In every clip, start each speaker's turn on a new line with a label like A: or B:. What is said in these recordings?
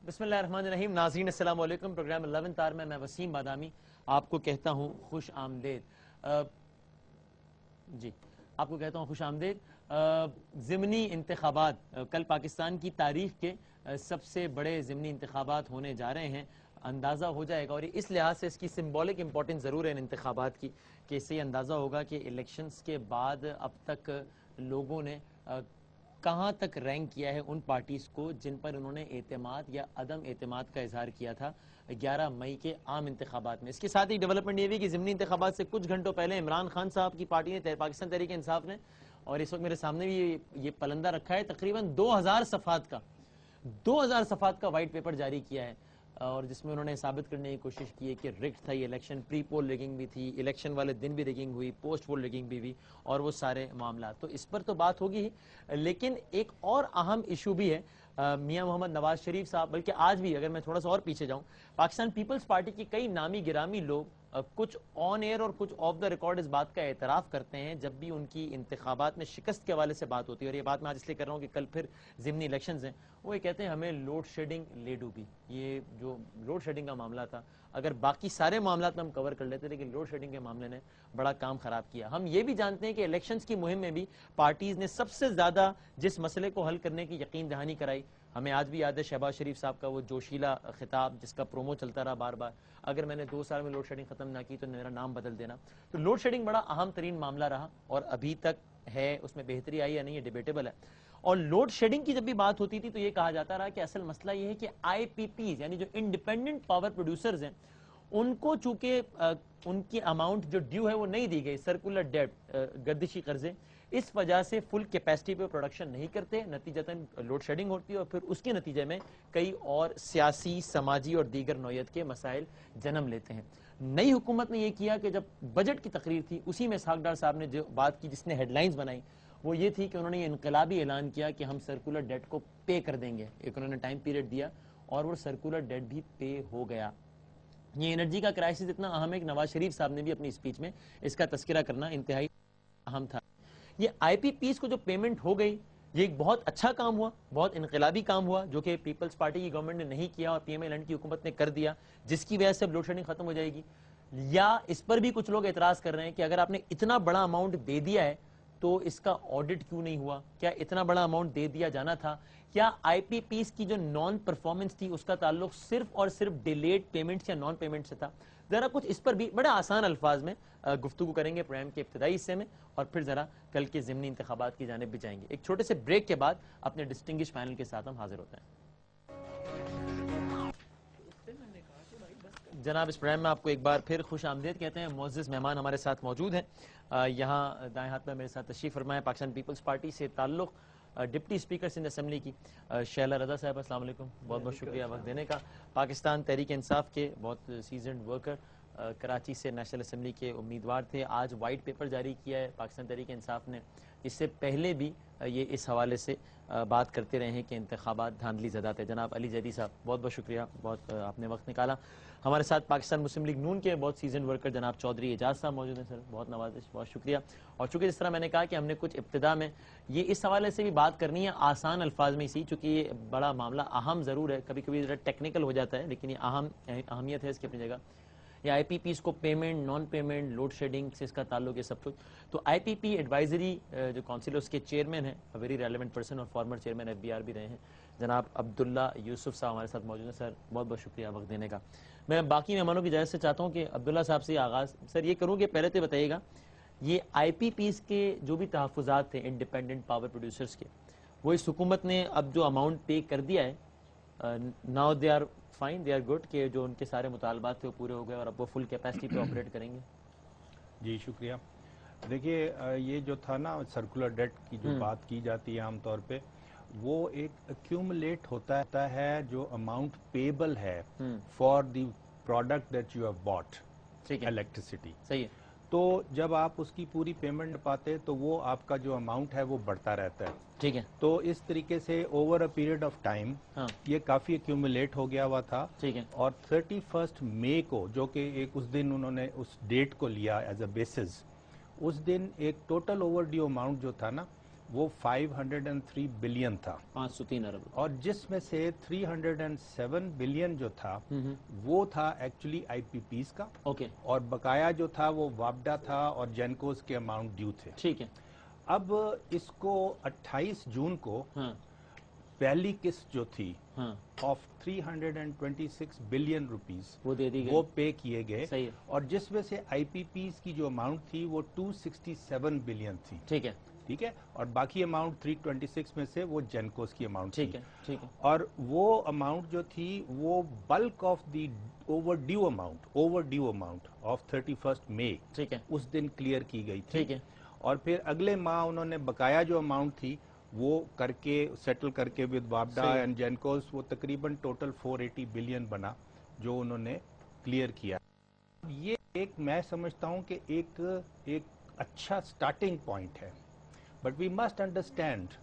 A: بسم اللہ الرحمن الرحیم. ناظرین السلام علیکم. پروگرام 11 تار میں وسیم بادامی آپ کو کہتا ہوں خوش آمدید. جی آپ کو کہتا ہوں خوش آمدید. ضمنی انتخابات کل پاکستان کی تاریخ کے سب سے بڑے ضمنی انتخابات ہونے جا رہے ہیں. اندازہ ہو جائے گا اور اس لحاظ سے اس کی سمبولک امپورٹنس ضرور ہے ان انتخابات کی کہ اس سے اندازہ ہوگا کہ الیکشنز کے بعد اب تک لوگوں نے کہاں تک رینک کیا ہے ان پارٹیز کو جن پر انہوں نے اعتماد یا عدم اعتماد کا اظہار کیا تھا 11 مئی کے عام انتخابات میں. اس کے ساتھ ہی ڈیولپمنٹ یہ بھی کہ ضمنی انتخابات سے کچھ گھنٹوں پہلے عمران خان صاحب کی پارٹی نے پاکستان تحریک انصاف نے، اور اس وقت میرے سامنے بھی یہ پلندہ رکھا ہے، تقریباً 2000 صفحات کا وائٹ پیپر جاری کیا ہے، اور جس میں انہوں نے ثابت کرنے کی کوشش کی ہے کہ رگڈ تھا یہ الیکشن، پری پول ریگنگ بھی تھی، الیکشن والے دن بھی ریگنگ ہوئی، پوسٹ پول ریگنگ بھی ہوئی، اور وہ سارے معاملات. تو اس پر تو بات ہوگی ہی، لیکن ایک اور اہم ایشو بھی ہے. میاں محمد نواز شریف صاحب، بلکہ آج بھی اگر میں تھوڑا سا اور پیچھے جاؤں، پاکستان پیپلز پارٹی کی کئی نامی گرامی لوگ کچھ آن ایئر اور کچھ آف دا ریکارڈ اس بات کا اعتراف کرتے ہیں جب بھی ان کی انتخابات میں شکست کے حوالے سے بات ہوتی ہے، اور یہ بات میں آج اس لیے کر رہا ہوں کہ کل پھر ضمنی الیکشنز ہیں، وہ یہ کہتے ہیں ہمیں لوڈ شیڈنگ لے ڈوبی. یہ جو لوڈ شیڈنگ کا معاملہ تھا، اگر باقی سارے معاملات میں ہم کور کر لیتے، لیکن لوڈ شیڈنگ کے معاملے نے بڑا کام خراب کیا. ہم یہ بھی جانتے ہیں کہ الیکشنز کی مہم میں بھی پارٹیز نے سب سے زیادہ جس مسئلے کو حل کرنے کی یقین دہانی کرائی، ہمیں آج بھی یاد ہے شہباز شریف صاحب کا وہ جوشیلا خطاب جس کا پرومو چلتا رہا بار بار، اگر میں نے 2 سال میں لوڈ شیڈنگ ختم نہ کی تو میرا نام بدل دینا. تو لوڈ شیڈنگ بڑا اہم ترین معاملہ رہا اور ابھی تک ہے، اس میں بہتری آئی یا نہیں یہ ڈیبیٹیبل ہے. اور لوڈ شیڈنگ کی جب بھی بات ہوتی تھی تو یہ کہا جاتا رہا کہ اصل مسئلہ یہ ہے کہ آئی پی پیز یعنی جو انڈیپینڈنٹ پاور پروڈیوسرز ہیں ان کو چونکہ ان کی اماؤنٹ جو ڈیو ہے وہ نہیں دی گئی، سرکولر ڈیٹ گردشی قرضے، اس وجہ سے فل کیپیسٹی پہ پروڈکشن نہیں کرتے، نتیجتاً لوڈ شیڈنگ ہوتی ہے اور پھر اس کے نتیجے میں کئی اور سیاسی، سماجی اور دیگر نوعیت کے مسائل جنم لیتے ہیں. نئی حکومت نے یہ کیا کہ جب بجٹ کی تقریر تھی اسی میں اسحاق ڈار صاحب نے جو بات کی جس نے ہیڈ لائنز بنائی وہ یہ تھی کہ انہوں نے یہ انقلابی اعلان کیا کہ ہم سرکولر ڈیٹ کو پے کر دیں گے. ایک انہوں نے ٹائم پیریڈ دیا اور وہ سرکولر ڈیٹ بھی پے ہو گیا. یہ انرجی کا کرائسس اتنا اہم ہے کہ نواز شریف صاحب نے بھی اپنی اسپیچ میں اس کا تذکرہ کرنا انتہائی اہم تھا. یہ آئی پی پیز کو جو پیمنٹ ہو گئی یہ ایک بہت اچھا کام ہوا، بہت انقلابی کام ہوا جو کہ پیپلز پارٹی کی گورنمنٹ نے نہیں کیا اور پی ایم ایل این کی حکومت نے کر دیا، جس کی وجہ سے اب لوڈ شیڈنگ ختم ہو جائے گی. یا اس پر بھی کچھ لوگ اعتراض کر رہے ہیں کہ اگر آپ نے اتنا بڑا اماؤنٹ دے دیا ہے تو اس کا آڈٹ کیوں نہیں ہوا؟ کیا اتنا بڑا اماؤنٹ دے دیا جانا تھا؟ کیا آئی پی پیز کی جو نان پرفارمنس تھی اس کا تعلق صرف اور صرف ڈیلیڈ پیمنٹس یا نان پیمنٹ سے تھا؟ ذرا کچھ اس پر بھی بڑے آسان الفاظ میں گفتگو کریں گے پروگرام کے ابتدائی حصے میں، اور پھر ذرا کل کے ضمنی انتخابات کی جانب بھی جائیں گے. ایک چھوٹے سے بریک کے بعد اپنے ڈسٹنگش پینل کے ساتھ ہم حاضر ہوتے ہیں. جناب اس پروگرام میں آپ کو ایک بار پھر خوش آمدید کہتے ہیں. معزز مہمان ہمارے ساتھ موجود ہیں. یہاں دائیں ہاتھ میں میرے ساتھ تشریف فرمائے پاکستان پیپلز پارٹی سے تعلق ڈپٹی اسپیکر سندھ اسمبلی کی شیلا رضا صاحب. السلام علیکم، بہت بہت شکریہ وقت دینے کا. پاکستان تحریک انصاف کے بہت سیزنڈ ورکر، کراچی سے نیشنل اسمبلی کے امیدوار تھے. آج وائٹ پیپر جاری کیا ہے پاکستان تحریک انصاف نے. اس سے پہلے بھی یہ اس حوالے سے بات کرتے رہے ہیں کہ انتخابات دھاندلی زدہ تھے. جناب علی زیدی صاحب بہت بہت شکریہ، بہت آپ نے وقت نکالا. ہمارے ساتھ پاکستان مسلم لیگ نون کے بہت سیزن ورکر جناب چودھری اعجاز صاحب موجود ہیں. سر بہت نوازش، بہت شکریہ. اور چونکہ جس طرح میں نے کہا کہ ہم نے کچھ ابتدا میں یہ اس حوالے سے بھی بات کرنی ہے آسان الفاظ میں اسی، چونکہ یہ بڑا معاملہ اہم ضرور ہے، کبھی کبھی ذرا ٹیکنیکل ہو جاتا ہے لیکن یہ اہمیت ہے اس کی اپنی جگہ. یہ آئی پی پیز کو payment, non payment, load shedding سے اس کا تعلق ہے سب کچھ. تو آئی پی پی ایڈوائزری جو کونسل ہے اس کے چیئرمین ہیں، ویری ریلیونٹ پرسن اور former chairman F B R بھی رہے ہیں، جناب عبداللہ یوسف صاحب ہمارے ساتھ موجود ہیں. سر بہت بہت شکریہ وقت دینے کا. میں باقی مہمانوں کی اجازت سے چاہتا ہوں کہ عبداللہ صاحب سے آغاز سر یہ کروں کہ پہلے تو بتائیے گا یہ آئی پی پیز کے جو بھی تحفظات تھے انڈیپینڈنٹ پاور پروڈیوسرز کے، وہ اس حکومت نے اب جو اماؤنٹ پے کر دیا ہے، now they are fine, they are good, کہ جو ان کے سارے مطالبات تھے وہ پورے ہو گئے اور اب وہ فل کیپیسٹی پہ آپریٹ کریں گے؟
B: جی شکریہ. دیکھیے یہ جو تھا نا سرکولر ڈیٹ کی جو بات کی جاتی ہے عام طور پہ، وہ ایک ایکیومولیٹ ہوتا ہے جو اماؤنٹ پیبل ہے for the product that you have Bat, electricity.
A: صحیح ہے.
B: تو جب آپ اس کی پوری پیمنٹ پاتے تو وہ آپ کا جو اماؤنٹ ہے وہ بڑھتا رہتا ہے.
A: ٹھیک ہے.
B: تو اس طریقے سے over a period of time یہ کافی ایکیومولیٹ ہو گیا ہوا تھا.
A: ٹھیک ہے.
B: اور 31 مئی کو جو کہ ایک اس دن انہوں نے اس ڈیٹ کو لیا ایز اے بیسس، اس دن ایک ٹوٹل اوور ڈیو اماؤنٹ جو تھا نا وہ 503 بلین تھا
A: 503 ارب
B: اور جس میں سے 307 بلین جو تھا وہ تھا ایکچولی آئی پی پیز کا
A: اوکے
B: اور بقایا جو تھا وہ وابڈا تھا اور جینکوز کے اماؤنٹ ڈیو تھے.
A: ٹھیک ہے.
B: اب اس کو 28 جون کو
A: ہاں
B: پہلی قسط جو تھی
A: ہاں
B: آف 326 بلین روپیز
A: وہ دے دی گئی.
B: وہ پے کیے گئے
A: صحیح ہے.
B: اور جس میں سے آئی پی پیز کی جو اماؤنٹ تھی وہ 267 بلین تھی.
A: ٹھیک ہے
B: ٹھیک ہے اور باقی اماؤنٹ 326 میں سے وہ جینکوز کی اماؤنٹ تھی.
A: ٹھیک ہے ٹھیک ہے.
B: اور وہ اماؤنٹ جو تھی وہ bulk of the over due amount of 31 مئی
A: ٹھیک ہے
B: اس دن کلیئر کی گئی تھی.
A: ٹھیک ہے.
B: اور پھر اگلے ماہ انہوں نے بقایا جو اماؤنٹ تھی وہ کر کے سیٹل کر کے ود وابڈا اینڈ جینکوز وہ تقریباً ٹوٹل 480 بلین بنا جو انہوں نے کلیئر کیا. یہ ایک میں سمجھتا ہوں کہ ایک اچھا سٹارٹنگ پوائنٹ ہے بٹ وی مسٹ انڈرسٹینڈ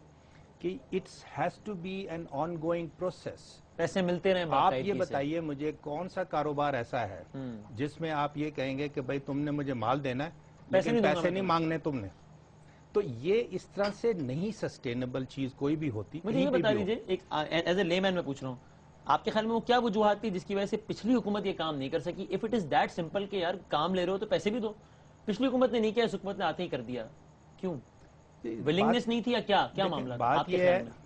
B: کہ it's has to be an ongoing process.
A: پیسے ملتے رہے.
B: آپ یہ بتائیے مجھے کون سا کاروبار ایسا ہے جس میں آپ یہ کہیں گے کہ بھائی تم نے مجھے مال دینا ہے لیکن پیسے نہیں مانگنے تم نے. تو یہ اس طرح سے نہیں سسٹینیبل چیز کوئی بھی ہوتی.
A: مجھے یہ بتا دیجیے ایک ایز اے لے مین میں پوچھ رہا ہوں آپ کے خیال میں وہ کیا وجوہات تھی جس کی وجہ سے پچھلی حکومت یہ کام نہیں کر سکی؟ If it is that simple کہ یار کام لے رہے ہو تو پیسے بھی دو. پچھلی حکومت نے نہیں کیا اس حکومت نے آتے ہی کر دیا. کیوں؟ ولنگنس نہیں تھی یا کیا معاملہ؟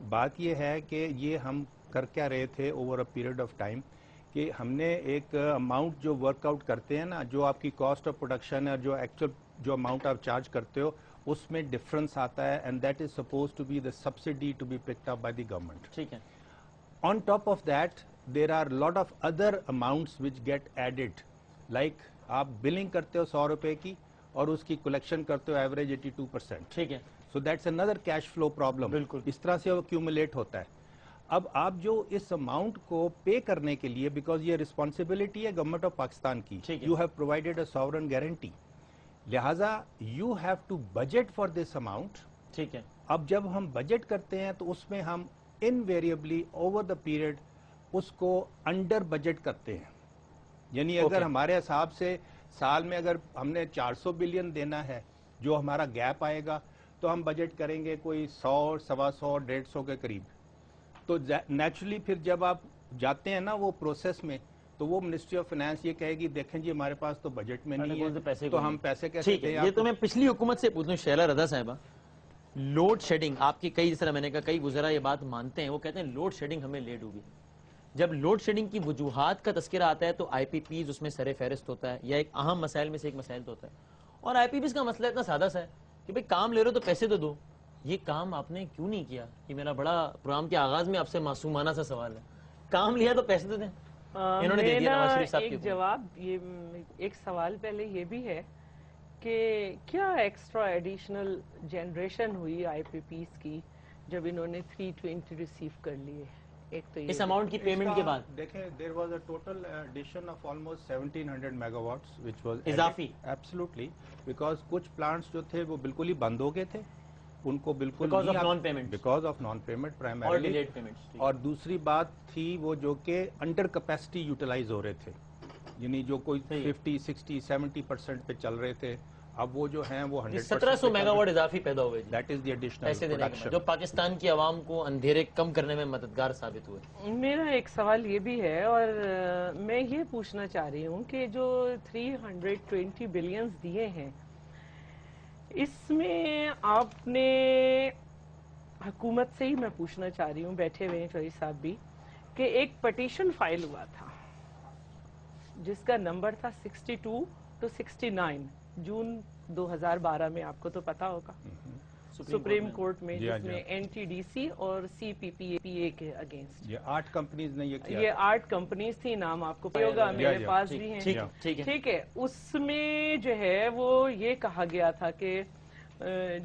B: بات یہ ہے کہ یہ ہم کر کیا رہے تھے over a period of time کہ ہم نے ایک اماؤنٹ جو ورک آؤٹ کرتے ہیں نا جو آپ کی کاسٹ آف پروڈکشن ہے جو ایکچوئل جو اماؤنٹ آپ چارج کرتے ہو اس میں ڈفرنس آتا ہے and that is suppose to be the subsidy to be picked up by the government.
A: ٹھیک ہے.
B: On top of that there are lot of other amounts which get added like آپ billing کرتے ہو 100 روپے کی اور اس کی کلیکشن کرتے ہو ایوریج 82%.
A: ٹھیک ہے.
B: So that's another cash flow problem.
A: بالکل
B: اس طرح سے وہ ایکیومولیٹ ہوتا ہے. اب آپ جو اس اماؤنٹ کو پے کرنے کے لیے بیکاز یہ رسپانسبلٹی ہے گورنمنٹ آف پاکستان کی you have provided a sovereign guarantee لہٰذا you have to budget for this amount.
A: ٹھیک ہے.
B: اب جب ہم بجٹ کرتے ہیں تو اس میں ہم انویریبلی اوور دا پیریڈ اس کو انڈر بجٹ کرتے ہیں. یعنی اگر ہمارے حساب سے سال میں اگر ہم نے 400 بلین دینا ہے جو ہمارا گیپ آئے گا تو ہم بجٹ کریں گے کوئی 100 125 150 کے قریب. تو نیچرلی پھر جب آپ جاتے ہیں نا وہ پروسیس میں تو وہ منسٹری آف فائنانس یہ کہے گی دیکھیں جی ہمارے پاس تو بجٹ میں نہیں ہے تو ہم پیسے کیسے دیں.
A: یہ تو میں پچھلی حکومت سے پوچھوں شیلا رضا صاحبہ لوڈ شیڈنگ آپ کی کئی جس طرح میں نے کہا کئی وزراء یہ بات مانتے ہیں وہ کہتے ہیں لوڈ شیڈنگ ہمیں لیٹ ہوگی. جب لوڈ شیڈنگ کی وجوہات کا تذکرہ آتا ہے تو آئی پی پیز اس میں سر فہرست ہوتا ہے یا ایک اہم مسائل میں سے ایک مسائل تو ہوتا ہے. اور آئی پی پیز کا مسئلہ اتنا سادہ سا ہے کہ بھئی کام لے رہے ہو تو پیسے تو دو. یہ کام آپ نے کیوں نہیں کیا؟ یہ میرا بڑا پروگرام کے آغاز میں آپ سے معصومانہ سا سوال ہے. کام لیا تو پیسے تو دیں. انہوں نے دے دیا نواز شریف صاحب
C: ایک جواب یہ ایک سوال پہلے یہ بھی ہے کہ کیا ایکسٹرا ایڈیشنل جنریشن ہوئی آئی پی پیز کی جب انہوں نے 320 ریسیو کر لیے ایک تو
A: اس اماؤنٹ کی پیمنٹ کے بعد
B: دیکھیں there was a total addition of almost 1700 megawatts which was
A: اضافی
B: absolutely because کچھ پلانٹس جو تھے وہ بالکل ہی بند ہو گئے تھے ان کو بالکل
A: because of non payment
B: because of non payment primarily اور دوسری بات تھی وہ جو کہ انڈر کیپیسٹی یوٹیلائز ہو رہے تھے یعنی جو کوئی 50 60 70% پہ چل رہے تھے اب وہ جو ہیں وہ
A: 1700 میگا واٹ اضافی پیدا ہوئے.
B: دیٹ از دی ایڈیشنل
A: پیسے دینے کے بعد جو پاکستان کی عوام کو اندھیرے کم کرنے میں مددگار ثابت ہوئے.
C: میرا ایک سوال یہ بھی ہے اور میں یہ پوچھنا چاہ رہی ہوں کہ جو 320 بلینز دیے ہیں اس میں آپ نے حکومت سے ہی میں پوچھنا چاہ رہی ہوں بیٹھے ہوئے ہیں چوہدری صاحب بھی کہ ایک پٹیشن فائل ہوا تھا جس کا نمبر تھا 62 to 69 جون 2012 میں آپ کو تو پتا ہوگا سپریم کورٹ میں جس میں این ٹی ڈی سی اور سی پی پی اے کے اگینسٹ
B: یہ 8 کمپنیز نے یہ کیا
C: یہ 8 کمپنیز تھی نام آپ کو پتا ہوگا میرے پاس بھی ہیں. ٹھیک ہے. اس میں جو ہے وہ یہ کہا گیا تھا کہ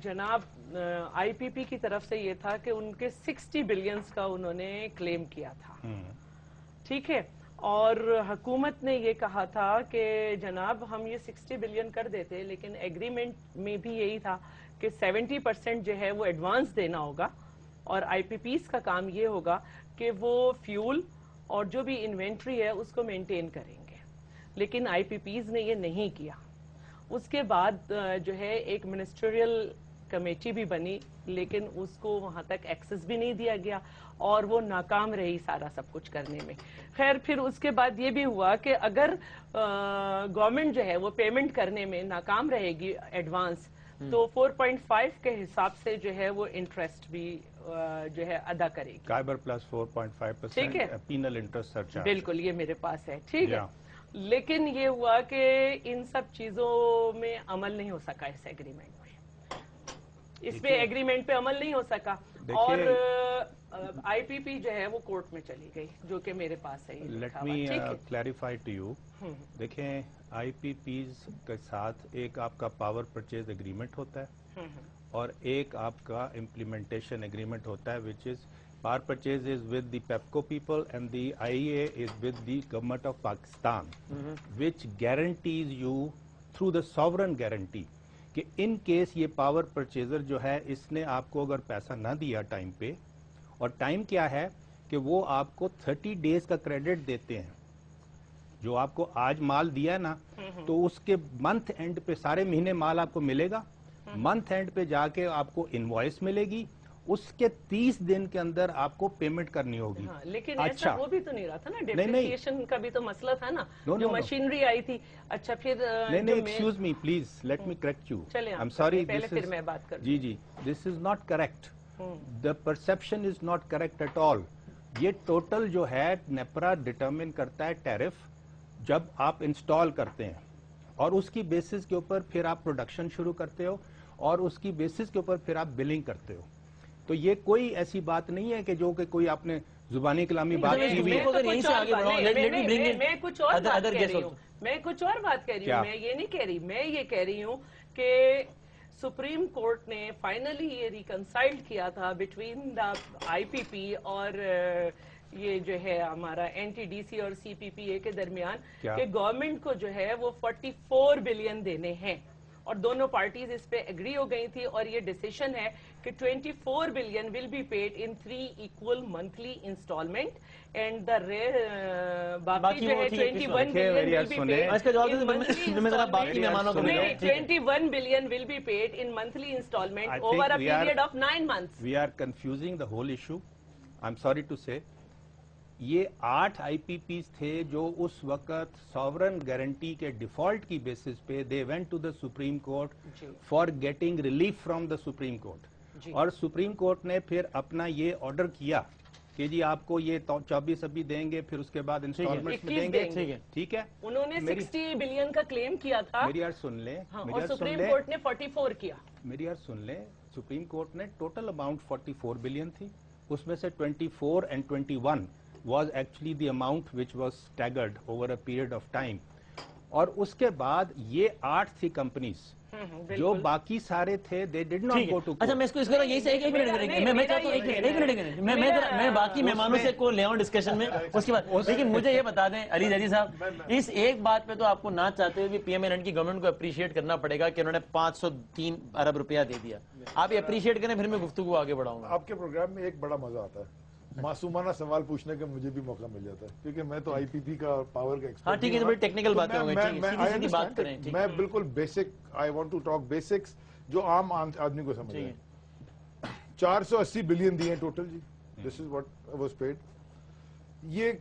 C: جناب آئی پی پی کی طرف سے یہ تھا کہ ان کے 60 بلینز کا انہوں نے کلیم کیا تھا. ٹھیک ہے. اور حکومت نے یہ کہا تھا کہ جناب ہم یہ 60 بلین کر دیتے لیکن ایگریمنٹ میں بھی یہی تھا کہ 70% جو ہے وہ ایڈوانس دینا ہوگا اور آئی پی پیز کا کام یہ ہوگا کہ وہ فیول اور جو بھی انوینٹری ہے اس کو مینٹین کریں گے. لیکن آئی پی پیز نے یہ نہیں کیا. اس کے بعد جو ہے ایک منسٹریل کمیٹی بھی بنی لیکن اس کو وہاں تک ایکسس بھی نہیں دیا گیا اور وہ ناکام رہی سارا سب کچھ کرنے میں. خیر پھر اس کے بعد یہ بھی ہوا کہ اگر گورنمنٹ جو ہے وہ پیمنٹ کرنے میں ناکام رہے گی ایڈوانس تو 4.5 کے حساب سے جو ہے وہ انٹرسٹ بھی جو ہے ادا کرے گی.
B: قائبر پلس 4.5% پینل انٹرسٹ سرچارج.
C: بالکل یہ میرے پاس ہے. ٹھیک ہے. لیکن یہ ہوا کہ ان سب چیزوں میں عمل نہیں ہو سکا اس ایگریمنٹ میں. اس پہ ایگریمنٹ پہ عمل نہیں ہو سکا اور آئی پی پی جو ہے وہ کورٹ میں چلی گئی جو کہ میرے پاس ہے.
B: Let me clarify to you. دیکھیں آئی پی پیز کے ساتھ ایک آپ کا پاور پرچیز ایگریمنٹ ہوتا ہے اور ایک آپ کا امپلیمنٹیشن ایگریمنٹ ہوتا ہے which is power purchase is with the PEPCO people and the IEA is with the government of Pakistan which guarantees you through the sovereign guarantee کہ ان کیس یہ پاور پرچیزر جو ہے اس نے آپ کو اگر پیسہ نہ دیا ٹائم پہ اور ٹائم کیا ہے کہ وہ آپ کو 30 days کا کریڈٹ دیتے ہیں. جو آپ کو آج مال دیا نا تو اس کے منتھ اینڈ پہ سارے مہینے مال آپ کو ملے گا. منتھ اینڈ پہ جا کے آپ کو انوائس ملے گی. اس کے 30 دن کے اندر آپ کو پیمنٹ کرنی ہوگی.
C: لیکن ایسا وہ بھی تو نہیں رہا تھا نا. ڈیپریسیشن کا بھی تو مسئلہ تھا نا جو مشینری آئی تھی. اچھا پھر
B: نہیں excuse me please let me correct you. I am sorry
C: پہلے پھر میں بات کروں.
B: جی this is not correct. The perception is not correct at all. یہ ٹوٹل جو ہے نیپرا ڈٹرمن کرتا ہے ٹیرف جب آپ انسٹال کرتے ہیں اور اس کی بیسس کے اوپر پھر آپ پروڈکشن شروع کرتے ہو اور اس کی بیسس کے اوپر پھر آپ بلنگ کرتے ہو. تو یہ کوئی ایسی بات نہیں ہے کہ جو کہ کوئی آپ نے زبانی کلامی بات کی ہوئی ہے.
C: میں کچھ اور بات کہہ رہی ہوں. میں یہ نہیں کہہ رہی. میں یہ کہہ رہی ہوں کہ سپریم کورٹ نے فائنلی یہ ریکنسائلڈ کیا تھا بٹوین دا آئی پی پی اور یہ جو ہے ہمارا این ٹی ڈی سی اور سی پی پی اے کے درمیان کہ گورنمنٹ کو جو ہے وہ 44 بلین دینے ہیں اور دونوں پارٹیز اس پہ ایگری ہو گئی تھی اور یہ ڈیسیشن ہے کہ 24 billion will be paid in 3 equal monthly installment and the باقی جو ہے 21 billion will be paid 21 billion will be paid in monthly installment over a period of 9 months.
B: We are confusing the whole issue. I'm sorry to say. یہ 8 آئی P Ps تھے جو اس وقت sovereign guarantee کے default کی basis پہ they went to the Supreme Court for getting relief from the Supreme Court. اور Supreme Court نے پھر اپنا یہ آرڈر کیا کہ جی آپ کو یہ 24 ابھی دیں گے پھر اس کے بعد انسٹالمنٹ میں دیں گے. ٹھیک ہے.
C: انہوں نے 60 بلین کا کلیم کیا تھا.
B: میری یار سن لیں.
C: اور سپریم کورٹ نے 44 کیا.
B: میری یار سن لیں. سپریم کورٹ نے ٹوٹل اماؤنٹ 44 بلین تھی. اس میں سے 24 and 21 was actually the amount which was staggered over a period of time. اور اس کے بعد یہ 8 تھی کمپنیز جو باقی سارے تھے they did not go to court.
A: اچھا میں اس کو یہی سے ایک منٹ کریں گے. میں چاہتا ہوں ایک منٹ میں باقی مہمانوں سے کو لے آؤں ڈسکشن میں اس کے بعد. لیکن مجھے یہ بتا دیں علی جدید صاحب اس ایک بات پہ تو آپ کو نہ چاہتے ہوئے بھی پی ایم این کی گورنمنٹ کو اپریشیٹ کرنا پڑے گا کہ انہوں نے 503 ارب روپیہ دے دیا. آپ یہ اپریشیٹ کریں پھر میں گفتگو آگے بڑھاؤں گا.
D: آپ کے پروگرام میں ایک بڑا مزہ آتا ہے. معصومانہ سوال پوچھنے کا مجھے بھی موقع مل جاتا ہے کیونکہ میں تو آئی پی پی کا پاور کا ایکسپرٹ.
A: ہاں ٹھیک ہے. بڑی ٹیکنیکل باتیں ہوں گی. بات کریں.
D: میں بالکل basic I want to talk basics جو عام آدمی کو سمجھ ہے. 480 بلین دیے ٹوٹل جی. This is what was paid. یہ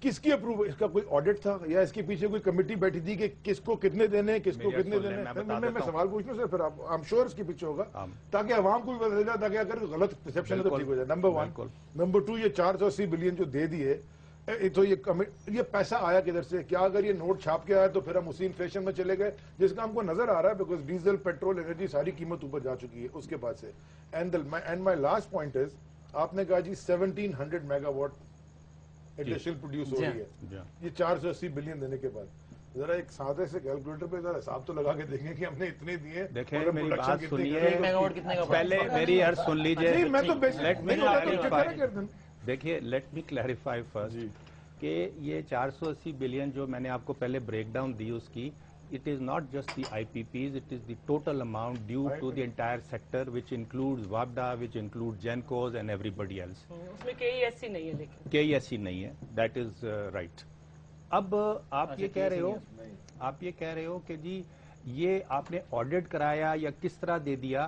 D: کس کی اپروو؟ اس کا کوئی آڈٹ تھا یا اس کے پیچھے کوئی کمیٹی بیٹھی تھی کہ کس کو کتنے دینے کس کو کتنے دینے؟ میں سوال پوچھنا سر پھر آئی ایم شیور اس کے پیچھے ہوگا تاکہ عوام کو بھی پتہ چل جائے تاکہ اگر غلط پرسیپشن ہے تو ٹھیک ہو جائے. نمبر 1. نمبر 2 یہ 480 بلین جو دے دیے تو یہ پیسہ آیا کدھر سے؟ کیا اگر یہ نوٹ چھاپ کے آیا تو پھر ہم اسی انفلیشن میں چلے گئے جس کا ہم کو نظر آ رہا ہے بیکاز ڈیزل پیٹرول انرجی ساری قیمت اوپر جا چکی ہے اس کے بعد سے. And my last point is آپ نے کہا جی 1700 میگا واٹ ایڈیشنل پروڈیوس ہو رہی ہے یہ 480 بلین دینے کے بعد. ذرا ایک سادے سے کیلکولیٹر پہ ذرا حساب تو لگا کے دیکھیں کہ ہم نے اتنے دیے.
B: دیکھیں میری بات سنیے پہلے میری عرض سن لیجیے. دیکھیے لیٹ می کلیریفائی فرسٹ کہ یہ 480 بلین جو میں نے آپ کو پہلے بریک ڈاؤن دی اس کی it is not just the IPPs, it is the total amount due to the entire sector which includes WAPDA, which includes GENCOs and everybody else.
C: اس میں KESC نہیں ہے لیکن
B: KESC نہیں ہے. That is right. اب آپ یہ کہہ رہے ہو کہ جی یہ آپ نے آڈٹ کرایا یا کس طرح دے دیا.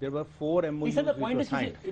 B: There were 4 MOUs which were signed.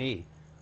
B: May,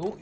E: 2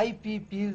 E: IPPs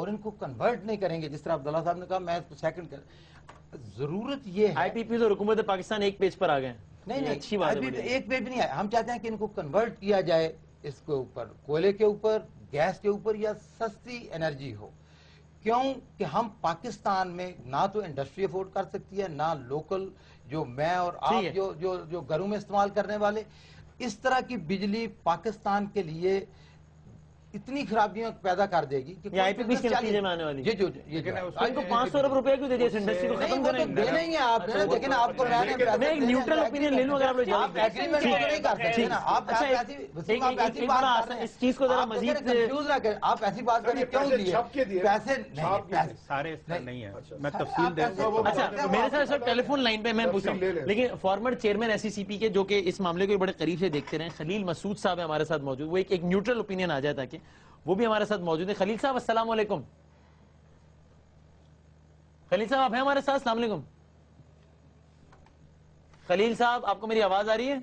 E: اور ان کو کنورٹ نہیں کریں گے، جس طرح عبداللہ صاحب نے کہا میں اس کو سیکنڈ کر، ضرورت یہ ہے
A: آئی پی پی اور حکومت پاکستان ایک پیج پر آ گئے،
E: نہیں
A: اچھی بات ہے،
E: ایک پیج نہیں ہے، ہم چاہتے ہیں کہ ان کو کنورٹ کیا جائے اس کے اوپر، کوئلے کے اوپر، گیس کے اوپر، یا سستی انرجی ہو. کیوں کہ ہم پاکستان میں نہ تو انڈسٹری افورڈ کر سکتی ہے، نہ لوکل جو میں اور آپ جو گھروں میں استعمال کرنے والے. اس طرح کی بجلی پاکستان کے لیے اتنی خرابیاں پیدا کر دے گی کہ
A: آئی پی پی کے نتیجے میں آنے والی
E: یہ جو
A: ان کو 500 ارب روپے کیوں دے دیا اس انڈسٹری کو ختم کریں گے؟
E: دینے ہی ہیں آپ نے، لیکن آپ کو
A: میں ایک نیوٹرل اوپینین لے لوں اگر آپ
E: آپ ایگریمنٹ نہیں کر سکتے نا. آپ ایسی بات
A: اس چیز کو ذرا مزید
E: کنفیوز نہ کریں. آپ ایسی بات کریں کیوں دیے پیسے
B: سارے اس طرح نہیں ہے. میں تفصیل دے دوں.
A: اچھا میرے ساتھ سر ٹیلی فون لائن پہ میں پوچھتا ہوں، لیکن فارمر چیئرمین ایس سی سی پی کے جو کہ اس معاملے کو بڑے قریب سے دیکھتے رہے خلیل مسعود صاحب ہے ہمارے ساتھ موجود، وہ ایک نیوٹرل اوپینین آ جائے تاکہ وہ بھی ہمارے ساتھ موجود ہے. خلیل صاحب السلام علیکم. خلیل صاحب آپ ہیں ہمارے ساتھ؟ السلام علیکم خلیل صاحب، آپ کو میری آواز آ رہی ہے؟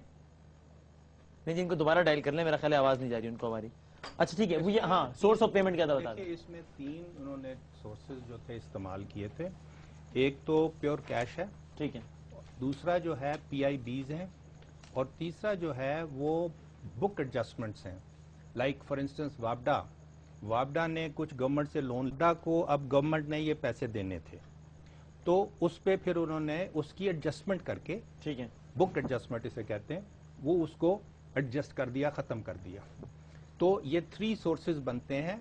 A: نہیں جن کو دوبارہ ڈائل کر لیں، میرا خیال ہے آواز نہیں جا رہی ان کو ہماری. اچھا ٹھیک ہے، وہ ہاں سورس آف پیمنٹ کیا تھا بتا دیں.
B: اس میں 3 انہوں نے سورسز جو تھے استعمال کیے تھے. ایک تو پیور کیش ہے،
A: ٹھیک ہے،
B: دوسرا جو ہے پی آئی بیز ہیں، اور تیسرا جو ہے وہ بک ایڈجسٹمنٹس ہیں. لائک فار انسٹنس وابڈا نے کچھ گورنمنٹ سے لون لیا کو اب گورنمنٹ نے یہ پیسے دینے تھے، تو اس پہ پھر انہوں نے اس کی ایڈجسٹمنٹ کر کے،
A: ٹھیک ہے،
B: بک ایڈجسٹمنٹ اسے کہتے ہیں، وہ اس کو ایڈجسٹ کر دیا، ختم کر دیا. تو یہ 3 سورسز بنتے ہیں.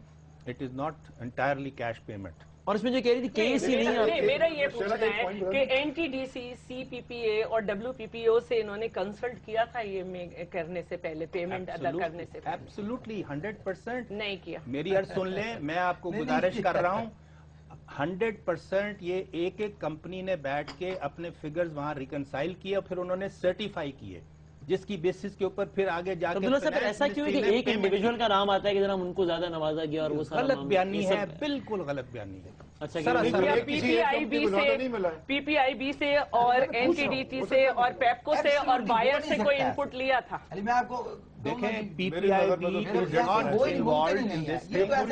B: It is not entirely cash payment.
A: اور اس میں جو کہہ رہی تھی کے سی نہیں،
C: میرا یہ پوچھنا ہے کہ این ٹی ڈی سی، سی پی پی اے اور ڈبلیو پی پی او سے انہوں نے کنسلٹ کیا تھا یہ کرنے سے پہلے، پیمنٹ ادا کرنے سے پہلے؟
B: ایبسولوٹلی 100%
C: نہیں کیا.
B: میری عرض سن لیں، میں آپ کو گزارش کر رہا ہوں 100% یہ ایک کمپنی نے بیٹھ کے اپنے فگرز وہاں ریکنسائل کیے اور پھر انہوں نے سرٹیفائی کیے، جس کی بیسس کے اوپر پھر آگے جا کے
A: ایسا کیوں کہ ایک انڈیویجول کا نام آتا ہے کہ جناب ان کو زیادہ نوازا گیا اور وہ
B: غلط بیانی ہے، بالکل غلط بیانی ہے.
A: اچھا
C: پی پی آئی بی سے اور این ٹی ڈی ٹی سے اور پیپکو سے اور بائر سے کوئی انپٹ لیا تھا؟
E: میں آپ کو
B: دیکھیں پی پی آئی بی یہ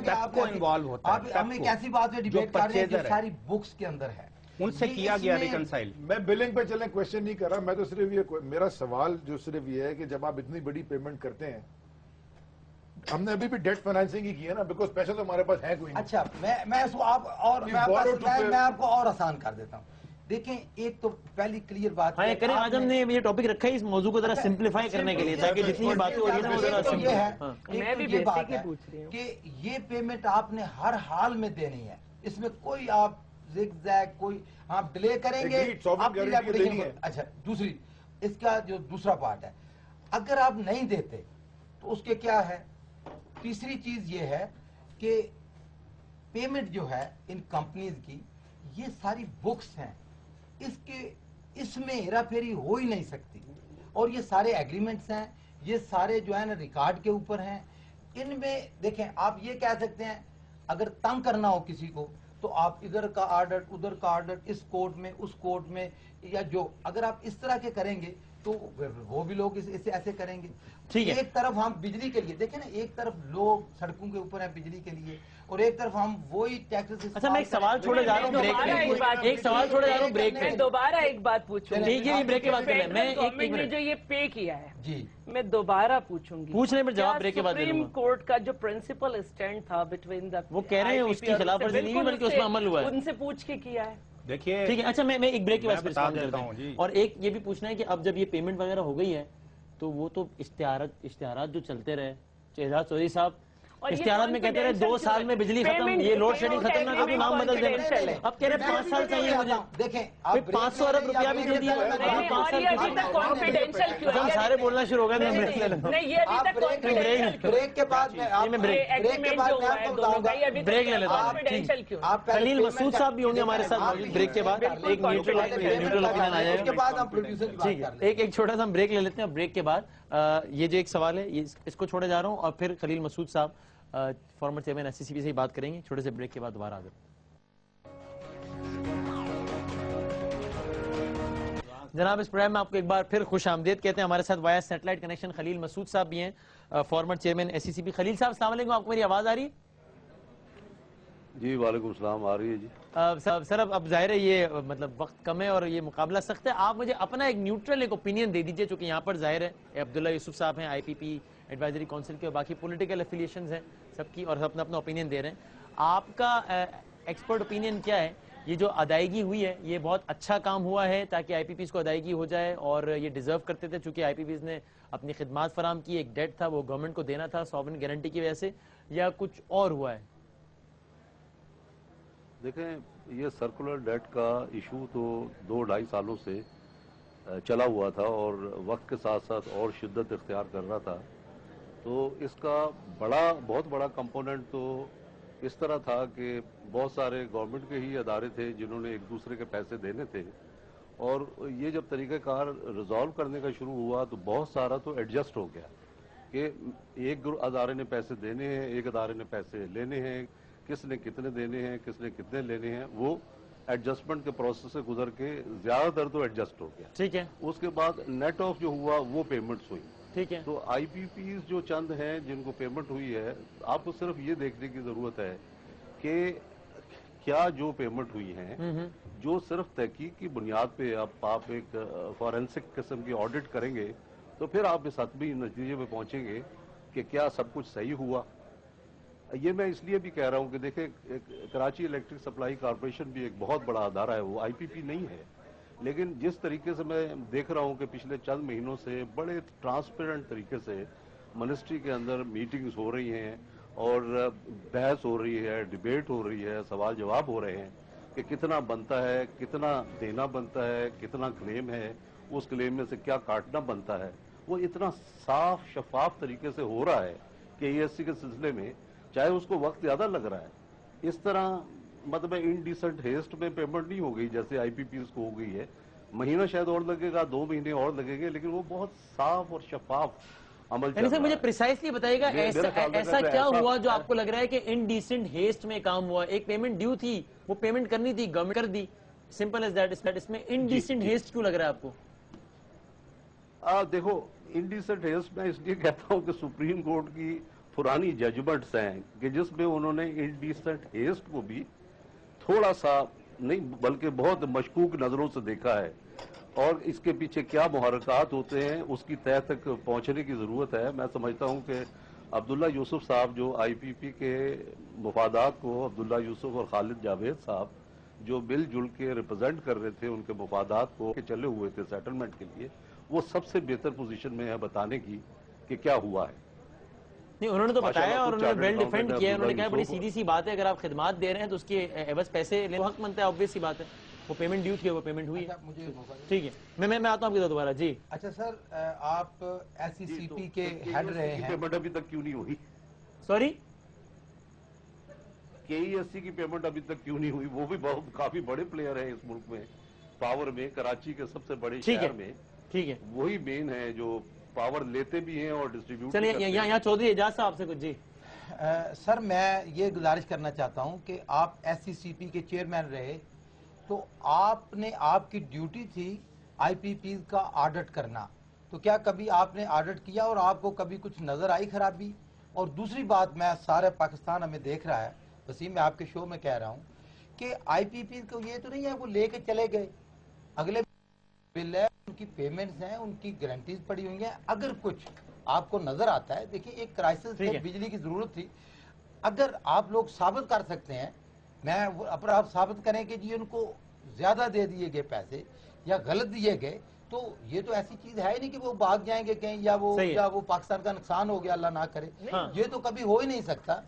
B: پیپکو انوالو ہوتا ہے.
E: ہم ایک ایسی بات پہ ڈیبیٹ کر رہے ہیں جو ساری بکس کے اندر ہے،
B: ان سے کیا گیا ریکنسائل.
D: میں بلنگ پہ چلیں کوشچن نہیں کر رہا، میں تو صرف یہ میرا سوال جو صرف یہ ہے کہ جب آپ اتنی بڑی پیمنٹ کرتے ہیں، ہم نے ابھی بھی ڈیٹ فائنانسنگ ہی کی ہے نا، بیکاز پیسہ تو ہمارے پاس ہے کوئی نہیں.
E: اچھا میں اس کو میں آپ کو اور آسان کر دیتا ہوں. دیکھیں ایک تو پہلی کلیئر بات
A: ہے کریں، آج ہم نے یہ ٹاپک رکھا ہے اس موضوع کو ذرا سمپلیفائی کرنے کے لیے تاکہ جتنی باتیں ہو رہی ہیں نا وہ ذرا
E: یہ ہے
C: میں بھی
E: یہ بات ہے
C: پوچھ رہی ہوں
E: کہ یہ پیمنٹ آپ نے ہر حال میں دینی ہے، اس میں کوئی آپ زگ زیگ کوئی آپ ڈیلے کریں گے. اچھا دوسری اس کا جو دوسرا پارٹ ہے، اگر آپ نہیں دیتے تو اس کے کیا ہے. تیسری چیز یہ ہے کہ پیمنٹ جو ہے ان کمپنیز کی یہ ساری بکس ہیں، اس میں ہیرا پھیری ہو ہی نہیں سکتی، اور یہ سارے ایگریمنٹس ہیں، یہ سارے جو ہے نا ریکارڈ کے اوپر ہیں. ان میں دیکھیں آپ یہ کہہ سکتے ہیں اگر تنگ کرنا ہو کسی کو تو آپ ادھر کا آرڈر ادھر کا آرڈر، اس کوڈ میں اس کوڈ میں، یا جو اگر آپ اس طرح کے کریں گے تو وہ بھی لوگ اسے ایسے کریں گے. ایک طرف ہم بجلی کے لیے دیکھیں نا، ایک طرف لوگ سڑکوں کے اوپر ہیں بجلی کے لیے، اور ایک طرف ہم وہی ٹیکس.
A: اچھا میں ایک سوال چھوڑے جا رہا ہوں بریک پہ، ایک سوال چھوڑے جا رہا ہوں بریک پہ.
C: دوبارہ ایک بات پوچھوں گی،
A: یہ بریک کے بعد کریں. میں
C: گورنمنٹ نے جو یہ پے کیا ہے،
E: جی
C: میں دوبارہ پوچھوں گی،
A: پوچھنے پر جواب بریک کے بعد
C: سپریم کورٹ کا جو پرنسپل اسٹینڈ تھا بٹوین دا،
A: وہ کہہ رہے ہیں اس کی خلاف ورزی نہیں بلکہ اس میں عمل ہوا ہے،
C: ان سے پوچھ کے کیا ہے.
B: دیکھیے
A: ٹھیک ہے. اچھا میں ایک بریک کے بعد
B: بتا دیتا ہوں جی.
A: اور ایک یہ بھی پوچھنا ہے کہ اب جب یہ پیمنٹ وغیرہ ہو گئی ہے تو وہ تو اشتہارات جو چلتے رہے، شہزاد چودھری صاحب اشتہارات میں کہتے رہے 2 سال میں بجلی ختم، یہ لوڈ شیڈنگ ختم نہ کرو، نام بدل دیں. اب کہہ رہے 5 سال چاہیے مجھے.
E: دیکھیں
A: 500 ارب روپیہ بھی دے دیا، 5 سال ہم سارے بولنا شروع ہو گئے.
E: بریک کے بعد
A: بریک لے لیتا ہوں. خلیل مسعود صاحب بھی ہوں گے ہمارے ساتھ موجود بریک کے بعد. ایک نیوٹرل اوپینین آیا ہے، ایک چھوٹا سا ہم بریک لے لیتے ہیں. بریک کے بعد یہ جو ایک سوال ہے اس کو چھوڑے جا رہا ہوں، اور پھر خلیل مسعود صاحب فارمر چیئرمین ایس سی سی پی سے ہی بات کریں گے. چھوٹے سے بریک کے بعد دوبارہ حاضر. جناب اس پروگرام میں آپ کو ایک بار پھر خوش آمدید کہتے ہیں. ہمارے ساتھ وایا سیٹلائٹ کنیکشن خلیل مسعود صاحب بھی ہیں، فارمر چیئرمین ایس سی سی پی. خلیل صاحب السلام علیکم، آپ کو میری آواز آ رہی ہے؟
F: جی وعلیکم السلام، آ رہی ہے جی
A: سر اب ظاہر ہے یہ مطلب وقت کم ہے اور یہ مقابلہ سخت ہے. آپ مجھے اپنا ایک نیوٹرل ایک اوپینین دے دیجئے, چونکہ یہاں پر ظاہر ہے عبداللہ یوسف صاحب ہیں آئی پی پی ایڈوائزری کونسل کے, اور باقی پولیٹیکل افیلیشنز ہیں سب کی, اور اپنا اپنا اوپینین دے رہے ہیں. آپ کا ایکسپرٹ اوپینین کیا ہے؟ یہ جو ادائیگی ہوئی ہے یہ بہت اچھا کام ہوا ہے تاکہ آئی پی پیز کو ادائیگی ہو جائے, اور یہ ڈیزرو کرتے تھے چونکہ آئی پی پیز نے اپنی خدمات فراہم کی, ایک ڈیٹ تھا وہ گورنمنٹ کو دینا تھا سوورن گارنٹی کی وجہ سے, یا کچھ اور ہوا ہے؟
F: دیکھیں, یہ سرکولر ڈیٹ کا ایشو تو 2-2.5 سالوں سے چلا ہوا تھا اور وقت کے ساتھ ساتھ اور شدت اختیار کر رہا تھا. تو اس کا بہت بڑا کمپوننٹ تو اس طرح تھا کہ بہت سارے گورنمنٹ کے ہی ادارے تھے جنہوں نے ایک دوسرے کے پیسے دینے تھے, اور یہ جب طریقہ کار ریزالو کرنے کا شروع ہوا تو بہت سارا تو ایڈجسٹ ہو گیا کہ ایک ادارے نے پیسے دینے ہیں, ایک ادارے نے پیسے لینے ہیں, کس نے کتنے دینے ہیں, کس نے کتنے لینے ہیں, وہ ایڈجسٹمنٹ کے پروسیس سے گزر کے زیادہ تر تو ایڈجسٹ ہو گیا.
A: ٹھیک ہے.
F: اس کے بعد نیٹ آف جو ہوا وہ پیمنٹس ہوئی.
A: ٹھیک ہے. تو
F: آئی پی پیز جو چند ہیں جن کو پیمنٹ ہوئی ہے, آپ کو صرف یہ دیکھنے کی ضرورت ہے کہ کیا جو پیمنٹ ہوئی ہیں جو صرف تحقیق کی بنیاد پہ آپ ایک فورینسک قسم کی آڈٹ کریں گے تو پھر آپ اس حتمی نتیجے پہ پہنچیں گے کہ کیا سب کچھ صحیح ہوا. یہ میں اس لیے بھی کہہ رہا ہوں کہ دیکھیں, کراچی الیکٹرک سپلائی کارپوریشن بھی ایک بہت بڑا ادارہ ہے, وہ آئی پی پی نہیں ہے, لیکن جس طریقے سے میں دیکھ رہا ہوں کہ پچھلے چند مہینوں سے بڑے ٹرانسپیرنٹ طریقے سے منسٹری کے اندر میٹنگز ہو رہی ہیں اور بحث ہو رہی ہے, ڈیبیٹ ہو رہی ہے, سوال جواب ہو رہے ہیں کہ کتنا بنتا ہے, کتنا دینا بنتا ہے, کتنا کلیم ہے, اس کلیم میں سے کیا کاٹنا بنتا ہے, وہ اتنا صاف شفاف طریقے سے ہو رہا ہے کہ ای ایس سی کے سلسلے میں چاہے اس کو وقت زیادہ لگ رہا ہے, اس طرح مطلب انڈیسنٹ ہیسٹ میں پیمنٹ نہیں ہو گئی جیسے آئی پی پیز کو ہو گئی ہے. مہینہ شاید اور لگے گا, 2 مہینے اور لگیں گے, لیکن وہ بہت صاف اور شفاف عمل چل رہا ہے.
A: مجھے پریسائسلی بتائیے گا ایسا کیا ہوا جو آپ کو لگ رہا ہے کہ انڈیسنٹ ہیسٹ میں کام ہوا؟ ایک پیمنٹ ڈیو تھی, وہ پیمنٹ کرنی تھی, گورنمنٹ کر دی, سمپل ایز دیٹ. اس میں انڈیسنٹ ہیسٹ کیوں لگ رہا ہے آپ کو؟
F: دیکھو, انڈیسنٹ ہیسٹ میں اس لیے کہتا ہوں کہ سپریم کورٹ کی پرانی ججمنٹس ہیں کہ جس میں انہوں نے انڈیسنٹ ہیسٹ کو بھی تھوڑا سا نہیں بلکہ بہت مشکوک نظروں سے دیکھا ہے, اور اس کے پیچھے کیا محرکات ہوتے ہیں اس کی تہہ تک پہنچنے کی ضرورت ہے. میں سمجھتا ہوں کہ عبداللہ یوسف صاحب جو آئی پی پی کے مفادات کو, عبداللہ یوسف اور خالد جاوید صاحب جو مل جل کے ریپرزینٹ کر رہے تھے ان کے مفادات کو چلے ہوئے تھے سیٹلمنٹ کے لیے, وہ سب سے بہتر پوزیشن میں ہے بتانے کی کہ کیا ہوا ہے.
A: نہیں, انہوں نے تو بتایا اور انہوں نے ویل ڈیفینڈ کیا ہے. انہوں نے کہا بڑی سیدھی سی بات ہے, اگر آپ خدمات دے رہے ہیں تو اس کے عوض پیسے لینے حق بنتا ہے. آبویس سی بات ہے, وہ پیمنٹ ڈیو تھی, وہ پیمنٹ ہوئی. ٹھیک ہے, میں آتا ہوں آپ کے دوبارہ. جی
E: اچھا سر, آپ ایس سی سی پی کے ہیڈ رہے ہیں,
F: پیمنٹ ابھی تک کیوں نہیں ہوئی؟
A: سوری,
F: کے ای ایس سی کی پیمنٹ ابھی تک کیوں نہیں ہوئی؟ وہ بھی کافی بڑے پلیئر ہیں اس ملک میں, پاور میں, کراچی کے سب سے بڑے شہر میں.
A: ٹھیک ہے,
F: وہی مین ہے جو پاور لیتے بھی ہیں اور ڈسٹریبیوٹ.
A: چلیے یہاں چودھری اعجاز صاحب سے کچھ. جی
E: سر, میں یہ گزارش کرنا چاہتا ہوں کہ آپ ایس سی سی پی کے چیئرمین رہے تو آپ کی ڈیوٹی تھی آئی پی پیز کا آڈٹ کرنا, تو کیا کبھی آپ نے آڈٹ کیا اور آپ کو کبھی کچھ نظر آئی خرابی؟ اور دوسری بات, میں سارے پاکستان ہمیں دیکھ رہا ہے, وسیم میں آپ کے شو میں کہہ رہا ہوں کہ آئی پی پیز کو یہ تو نہیں ہے وہ لے کے چلے گئے, اگلے بل ہے, ان کی پیمنٹس ہیں, ان کی گارنٹیز پڑی ہوئی ہیں. اگر کچھ آپ کو نظر آتا ہے, دیکھیں ایک کرائسس ہے, بجلی کی ضرورت تھی, اگر آپ لوگ ثابت کر سکتے ہیں, اگر آپ ثابت کریں کہ جی ان کو زیادہ دے دیے گئے پیسے یا غلط دیے گئے, تو یہ تو ایسی چیز ہے نہیں کہ وہ بھاگ جائیں گے کہیں یا وہ پاکستان کا نقصان ہو گیا, اللہ نہ کرے, یہ تو کبھی ہو ہی نہیں سکتا.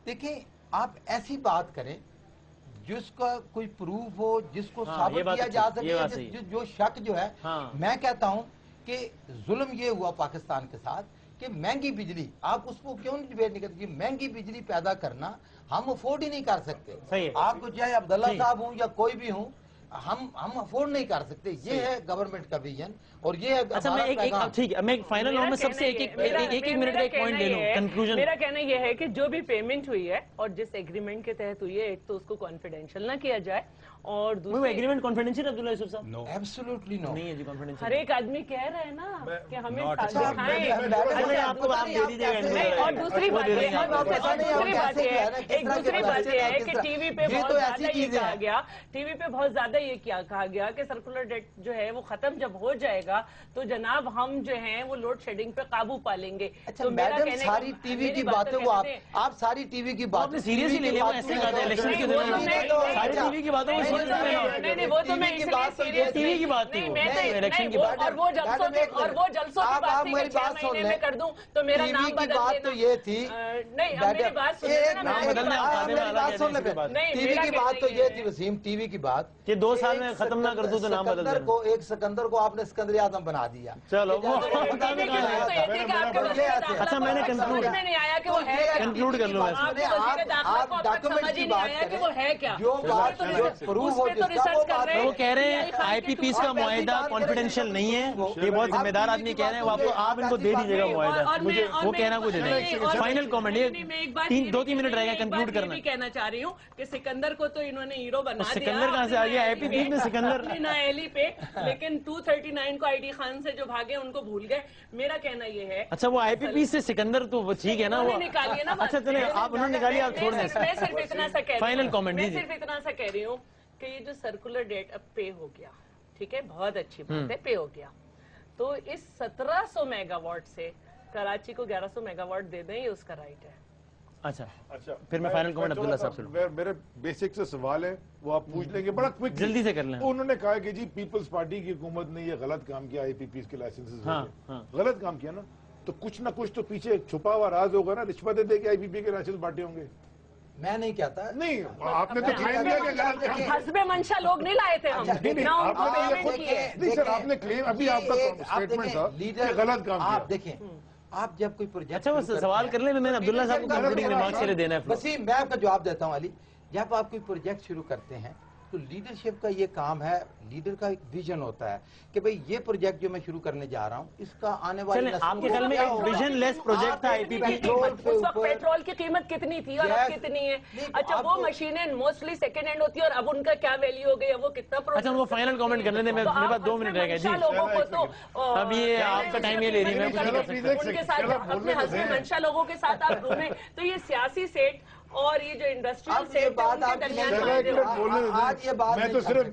E: دیکھیں, آپ ایسی بات کریں جس کا کوئی پروف ہو, جس کو ثابت کیا جا سکے, جو شک جو ہے. میں کہتا ہوں کہ ظلم یہ ہوا پاکستان کے ساتھ کہ مہنگی بجلی, آپ اس کو کیوں نہیں ڈیبیٹ نہیں کرتے؟ مہنگی بجلی پیدا کرنا ہم افورڈ ہی نہیں کر سکتے. آپ کو چاہے عبداللہ صاحب ہوں یا کوئی بھی ہوں, ہم افورڈ نہیں کر سکتے. یہ ہے گورنمنٹ کا ویژن اور یہ ہے.
A: اچھا میں ٹھیک ہے، میں فائنل میں سب سے ایک منٹ کا ایک پوائنٹ لے لوں کنکلوژن.
C: میرا کہنا یہ ہے کہ جو بھی پیمنٹ ہوئی ہے اور جس ایگریمنٹ کے تحت ہوئی ہے، ایک تو اس کو کانفیڈینشیل نہ کیا جائے، اور دوسرا
A: ایگریمنٹ کانفیڈینشیل عبداللہ یوسف صاحب
B: نو
E: ایبسولوٹلی نو
A: نہیں ہے جی کانفیڈینشیل.
C: ہر ایک آدمی کہہ رہا ہے نا کہ ہمیں
B: Not
C: دکھائیں.
A: آپ کو آپ دے دیجیے گا.
C: اور دوسری بات یہ ہے کہ ٹی وی پہ بہت زیادہ یہ کہا گیا، ٹی وی پہ بہت زیادہ یہ کہا گیا کہ سرکولر ڈیٹ جو ہے وہ ختم جب ہو جائے گا تو جناب ہم جو ہیں وہ لوڈ شیڈنگ پہ قابو پا لیں گے.
E: اچھا میڈم ساری ٹی وی کی باتیں وہ آپ ساری ٹی وی کی باتیں
A: سیریسلی لے لیں. ایسے کہا تھا الیکشن کے دوران ساری ٹی وی کی باتوں کو
C: نہیں وہ تو میں
A: ٹی وی کی بات تھی، الیکشن کی بات.
C: اور وہ جلسوں کی بات تھی کہ 6 مہینے میں کر دوں تو میرا نام بدل دینا.
E: بات تو یہ تھی
C: نہیں میری بات
E: ٹی وی کی بات تو یہ تھی وسیم، ٹی وی کی بات
A: کہ 2 سال میں ختم نہ کر دوں تو نام بدل دینا.
E: ایک سکندر کو آپ نے سکندر اعظم بنا دیا.
A: چلو اچھا میں نے کنکلوڈ کر لوں.
E: آپ ڈاکومنٹ کی بات کریں جو بات پروف ہو
A: وہ کہہ رہے ہیں آئی پی پیز کا معاہدہ کانفیڈینشیل نہیں ہے. یہ بہت ذمہ دار آدمی کہہ رہے ہیں. آپ ان کو دے دیجیے گا معاہدہ. وہ کہنا کو دے دیں گے. فائنل کامنٹ یہ 2-3 منٹ رہ گئے کنکلوڈ کرنا.
C: کہنا چاہ رہی ہوں کہ سکندر کو تو انہوں نے ہیرو بنا دیا.
A: سکندر کہاں سے آ گیا آئی پی پیز میں سکندر
C: نااہلی پہ، لیکن 239 کو آئی ڈی خان سے جو بھاگے ان کو بھول گئے. میرا کہنا یہ ہے
A: اچھا وہ آئی پی پی سے سکندر تو ٹھیک ہے نا وہ
C: نکالیے نا.
A: اچھا چلیں آپ انہوں نے نکالی آپ چھوڑ دیں.
C: میں صرف اتنا سا کہہ
A: فائنل کامنٹ
C: میں صرف اتنا سا کہہ رہی ہوں کہ یہ جو سرکولر ڈیٹ اب پے ہو گیا، ٹھیک ہے بہت اچھی بات ہے پے ہو گیا، تو اس 1700 میگا واٹ سے کراچی کو 1100 میگا واٹ دے دیں یہ اس کا رائٹ ہے.
A: اچھا پھر میں فائنل کامنٹ عبداللہ صاحب سے
D: میرے بیسک سے سوال ہے وہ آپ پوچھ لیں گے بڑا کوئک
A: جلدی سے کر لیں.
D: انہوں نے کہا کہ جی پیپلز پارٹی کی حکومت نے یہ غلط کام کیا، آئی پی پیز کے لائسنس غلط کام کیا نا، تو کچھ نہ کچھ تو پیچھے چھپا ہوا راز ہوگا نا. رشوتیں دے کے آئی پی پی کے لائسنس بانٹے ہوں گے.
E: میں نہیں کہتا.
D: نہیں آپ نے تو کلیم کیا کہ غلط کام.
C: حسب منشا لوگ نہیں لائے تھے ہم.
D: نہیں سر آپ نے کلیم ابھی آپ کا اسٹیٹمنٹ تھا کہ غلط کام کیا.
E: آپ دیکھیں آپ جب کوئی پروجیکٹ
A: اچھا وہ سوال کر لیں میں نے عبداللہ صاحب کو کنکلوڈنگ ریمارکس کے لیے دینا ہے.
E: وسیم میں آپ کا جواب دیتا ہوں علی. جب آپ کوئی پروجیکٹ شروع کرتے ہیں تو لیڈرشپ کا یہ کام ہے، لیڈر کا ایک ویژن ہوتا ہے کہ بھئی یہ پروجیکٹ جو میں شروع کرنے جا رہا ہوں اس کا آنے والی
A: آپ کے خیال میں ایک ویژن لیس پروجیکٹ تھا آئی پی پی.
C: اس وقت پیٹرول کی قیمت کتنی تھی اور اب کتنی ہے؟ اچھا وہ مشینیں موسٹلی سیکنڈ ہینڈ ہوتی ہے اور اب ان کا کیا ویلیو ہو گئی ہے، وہ کتنا
A: اچھا ان کو فائنل کامنٹ کرنے دیں. میرے پاس 2 منٹ رہ گئے جی.
C: لوگوں کو تو
A: اب یہ آپ کا ٹائم یہ لے رہی ہے
C: ان کے ساتھ اپنے حسب منشا لوگوں کے ساتھ آپ گھومیں تو یہ سیاسی سیٹ اور یہ جو انڈسٹریل سیٹ ہے ان کے درمیان.
D: میں تو صرف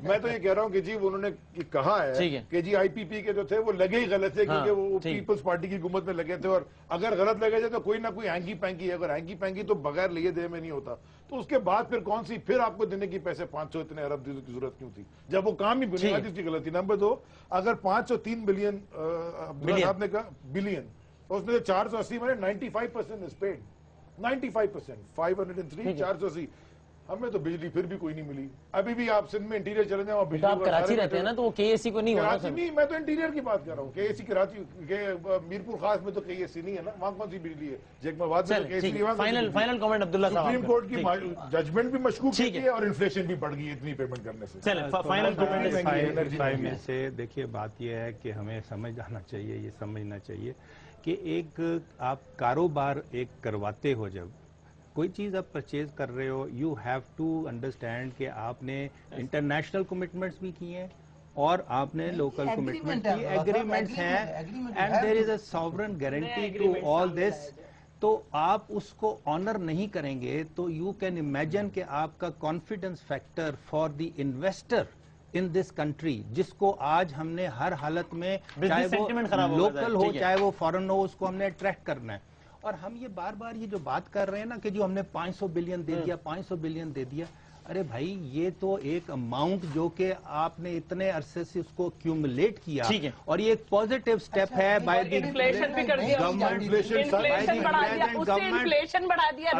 D: میں تو یہ کہہ رہا ہوں کہ جی انہوں نے کہا ہے کہ جی آئی پی پی کے جو تھے وہ لگے ہی غلط تھے کیونکہ وہ پیپلز پارٹی کی حکومت میں لگے تھے، اور اگر غلط لگے جائے تو کوئی نہ کوئی ہینگی پینگی ہے. اگر ہینگی پینگی تو بغیر لیے دے میں نہیں ہوتا، تو اس کے بعد پھر کون سی پھر آپ کو دینے کی پیسے 500 اتنے ارب کی ضرورت کیوں تھی جب وہ کام ہی بنیادی اس کی غلطی. نمبر 2 اگر 503 بلین عبداللہ صاحب نے کہا بلین، اس میں 480 میں 95% از پیڈ. 95% 503 480. ہمیں تو بجلی پھر بھی کوئی نہیں ملی. ابھی بھی آپ سندھ میں انٹیریئر چلے جائیں بجلی.
A: آپ کراچی رہتے ہیں نا تو وہ کے اے سی کو نہیں ہونا.
D: کراچی نہیں، میں تو انٹیریئر کی بات کر رہا ہوں. کے اے سی کراچی میرپور خاص میں تو کے اے سی نہیں ہے نا، وہاں کون سی بجلی ہے؟ جیکماباد میں کے اے سی.
A: فائنل کامنٹ عبداللہ صاحب.
D: سپریم کورٹ کی ججمنٹ بھی مشکوک ہے اور انفلیشن بھی بڑھ گئی اتنی پیمنٹ کرنے سے.
A: چلیں فائنل کامنٹ
B: میں سے دیکھیے بات یہ ہے کہ ہمیں سمجھ آنا چاہیے، یہ سمجھنا چاہیے کہ ایک آپ کاروبار ایک کرواتے ہو، جب کوئی چیز آپ پرچیز کر رہے ہو یو ہیو ٹو انڈرسٹینڈ کہ آپ نے انٹرنیشنل کمٹمنٹس بھی کی ہیں اور آپ نے لوکل کمٹمنٹ کی، ایگریمنٹس ہیں، and there is a sovereign guarantee to all this. تو آپ اس کو آنر نہیں کریں گے تو یو کین امیجن کہ آپ کا confidence factor for the investor in this country, جس کو آج ہم نے ہر حالت میں چاہے وہ لوکل ہو چاہے وہ فارن ہو، اس کو ہم نے اٹریکٹ کرنا ہے. اور ہم یہ بار بار یہ جو بات کر رہے ہیں نا کہ جو ہم نے 500 بلین دے دیا 500 بلین دے دیا، ارے بھائی یہ تو ایک اماؤنٹ جو کہ آپ نے اتنے عرصے سے اس کو کیومولیٹ کیا اور یہ ایک پازیٹیو سٹیپ ہے بائی دی
C: انفلیشن بھی کر دیا، انفلیشن بڑھا دیا، اس سے انفلیشن بڑھا دیا.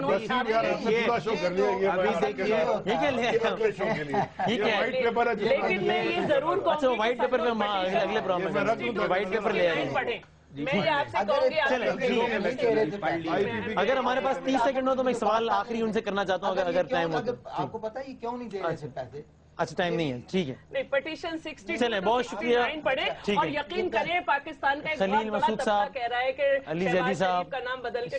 C: لیکن میں یہ ضرور کہوں
A: وائٹ پیپر پہ اگلے پروگرام میں وائٹ پیپر لے آئیں گے.
C: میں آپ سے کہوں گی
A: اگر ہمارے پاس 30 سیکنڈ ہو تو میں ایک سوال آخری ان سے کرنا چاہتا ہوں اگر ٹائم ہو.
E: آپ کو پتا یہ کیوں نہیں دے رہے تھے پیسے؟
A: اچھا ٹائم نہیں ہے، ٹھیک ہے
C: نہیں، پٹیشن 60
A: چلیں بہت شکریہ
C: پڑھیں اور یقین کریں پاکستان کا ایک بہت بڑا طبقہ کہہ رہا ہے کہ
A: علی زیدی صاحب
C: کا نام بدل کے